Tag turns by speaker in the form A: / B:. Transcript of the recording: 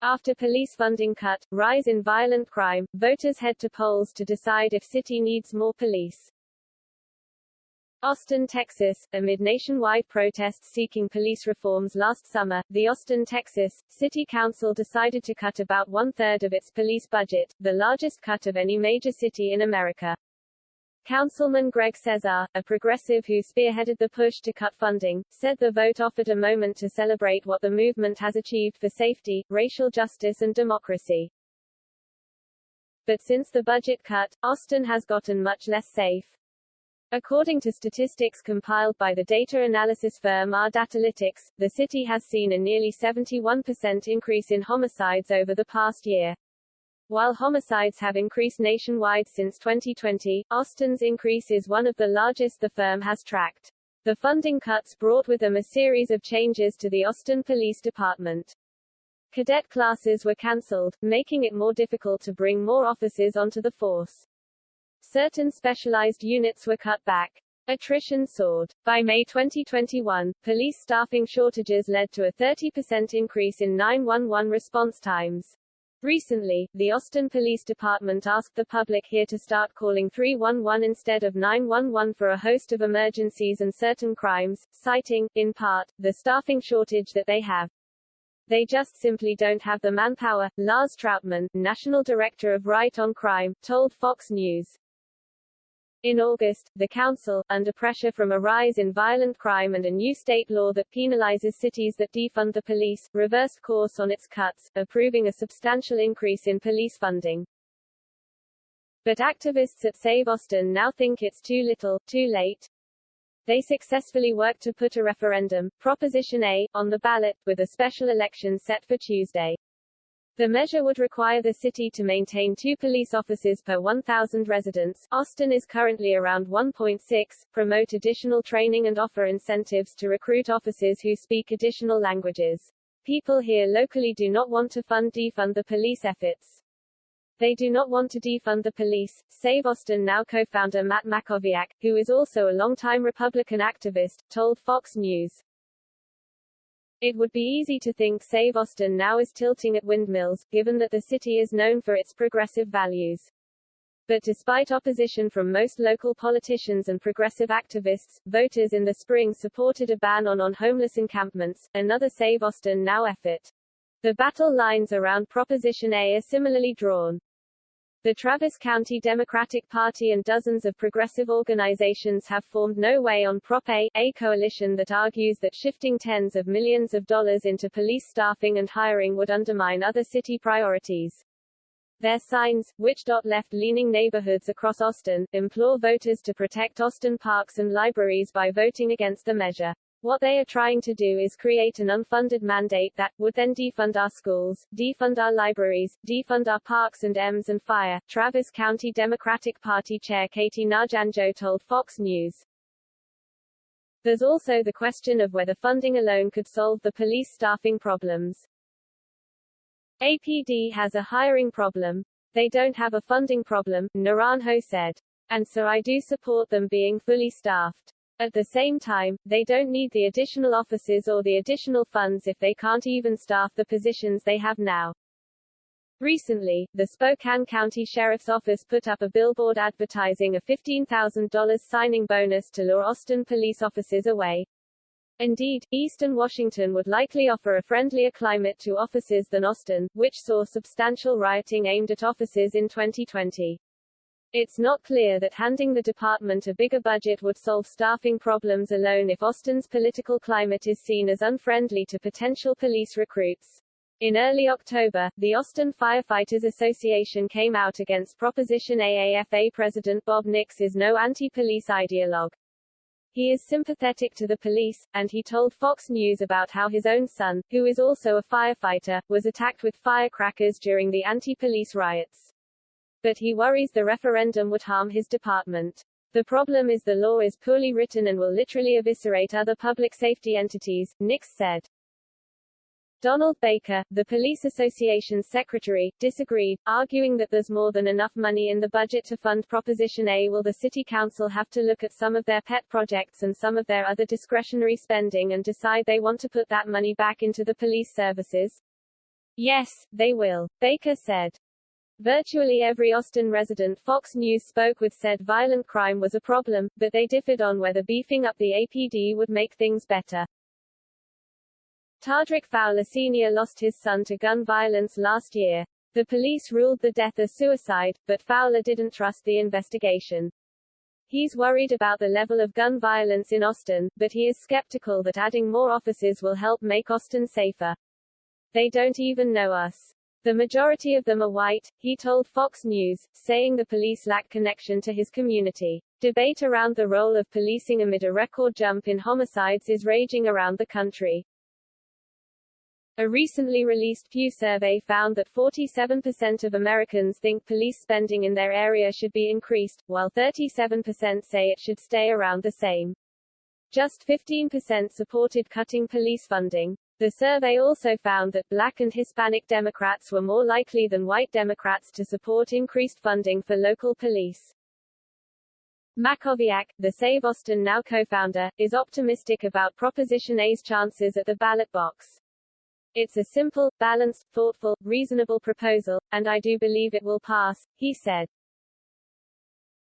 A: After police funding cut, rise in violent crime, voters head to polls to decide if city needs more police. Austin, Texas. Amid nationwide protests seeking police reforms last summer, the Austin, Texas, City Council decided to cut about one-third of its police budget, the largest cut of any major city in America. Councilman Greg Cesar, a progressive who spearheaded the push to cut funding, said the vote offered a moment to celebrate what the movement has achieved for safety, racial justice and democracy. But since the budget cut, Austin has gotten much less safe. According to statistics compiled by the data analysis firm R-Datalytics, the city has seen a nearly 71% increase in homicides over the past year. While homicides have increased nationwide since 2020, Austin's increase is one of the largest the firm has tracked. The funding cuts brought with them a series of changes to the Austin Police Department. Cadet classes were cancelled, making it more difficult to bring more officers onto the force. Certain specialized units were cut back. Attrition soared. By May 2021, police staffing shortages led to a 30% increase in 911 response times. Recently, the Austin Police Department asked the public here to start calling 311 instead of 911 for a host of emergencies and certain crimes, citing, in part, the staffing shortage that they have. They just simply don't have the manpower, Lars Troutman, national director of Right on Crime, told Fox News. In August, the council, under pressure from a rise in violent crime and a new state law that penalizes cities that defund the police, reversed course on its cuts, approving a substantial increase in police funding. But activists at Save Austin now think it's too little, too late. They successfully worked to put a referendum, Proposition A, on the ballot, with a special election set for Tuesday. The measure would require the city to maintain 2 police officers per 1,000 residents. Austin is currently around 1.6, promote additional training and offer incentives to recruit officers who speak additional languages. People here locally do not want to defund the police efforts. They do not want to defund the police, Save Austin Now co-founder Matt Makowiak, who is also a longtime Republican activist, told Fox News. It would be easy to think Save Austin Now is tilting at windmills, given that the city is known for its progressive values. But despite opposition from most local politicians and progressive activists, voters in the spring supported a ban on homeless encampments, another Save Austin Now effort. The battle lines around Proposition A are similarly drawn. The Travis County Democratic Party and dozens of progressive organizations have formed No Way on Prop A, a coalition that argues that shifting tens of millions of dollars into police staffing and hiring would undermine other city priorities. Their signs, which dot left-leaning neighborhoods across Austin, implore voters to protect Austin parks and libraries by voting against the measure. What they are trying to do is create an unfunded mandate that would then defund our schools, defund our libraries, defund our parks and EMS and fire, Travis County Democratic Party Chair Katie Najanjo told Fox News. There's also the question of whether funding alone could solve the police staffing problems. APD has a hiring problem. They don't have a funding problem, Naranjo said. And so I do support them being fully staffed. At the same time, they don't need the additional officers or the additional funds if they can't even staff the positions they have now. Recently, the Spokane County Sheriff's Office put up a billboard advertising a $15,000 signing bonus to lure Austin police officers away. Indeed, Eastern Washington would likely offer a friendlier climate to officers than Austin, which saw substantial rioting aimed at officers in 2020. It's not clear that handing the department a bigger budget would solve staffing problems alone if Austin's political climate is seen as unfriendly to potential police recruits. In early October, the Austin Firefighters Association came out against Proposition A. AFA President Bob Nix is no anti-police ideologue. He is sympathetic to the police, and he told Fox News about how his own son, who is also a firefighter, was attacked with firecrackers during the anti-police riots. But he worries the referendum would harm his department. The problem is the law is poorly written and will literally eviscerate other public safety entities, Nix said. Donald Baker, the Police Association's secretary, disagreed, arguing that there's more than enough money in the budget to fund Proposition A. Will the City Council have to look at some of their pet projects and some of their other discretionary spending and decide they want to put that money back into the police services? Yes, they will, Baker said. Virtually every Austin resident Fox News spoke with said violent crime was a problem, but they differed on whether beefing up the APD would make things better. Tadrick Fowler Sr. lost his son to gun violence last year. The police ruled the death a suicide, but Fowler didn't trust the investigation. He's worried about the level of gun violence in Austin, but he is skeptical that adding more officers will help make Austin safer. They don't even know us. The majority of them are white, he told Fox News, saying the police lack connection to his community. Debate around the role of policing amid a record jump in homicides is raging around the country. A recently released Pew survey found that 47% of Americans think police spending in their area should be increased, while 37% say it should stay around the same. Just 15% supported cutting police funding. The survey also found that Black and Hispanic Democrats were more likely than white Democrats to support increased funding for local police. Makowiak, the Save Austin Now co-founder, is optimistic about Proposition A's chances at the ballot box. It's a simple, balanced, thoughtful, reasonable proposal, and I do believe it will pass, he said.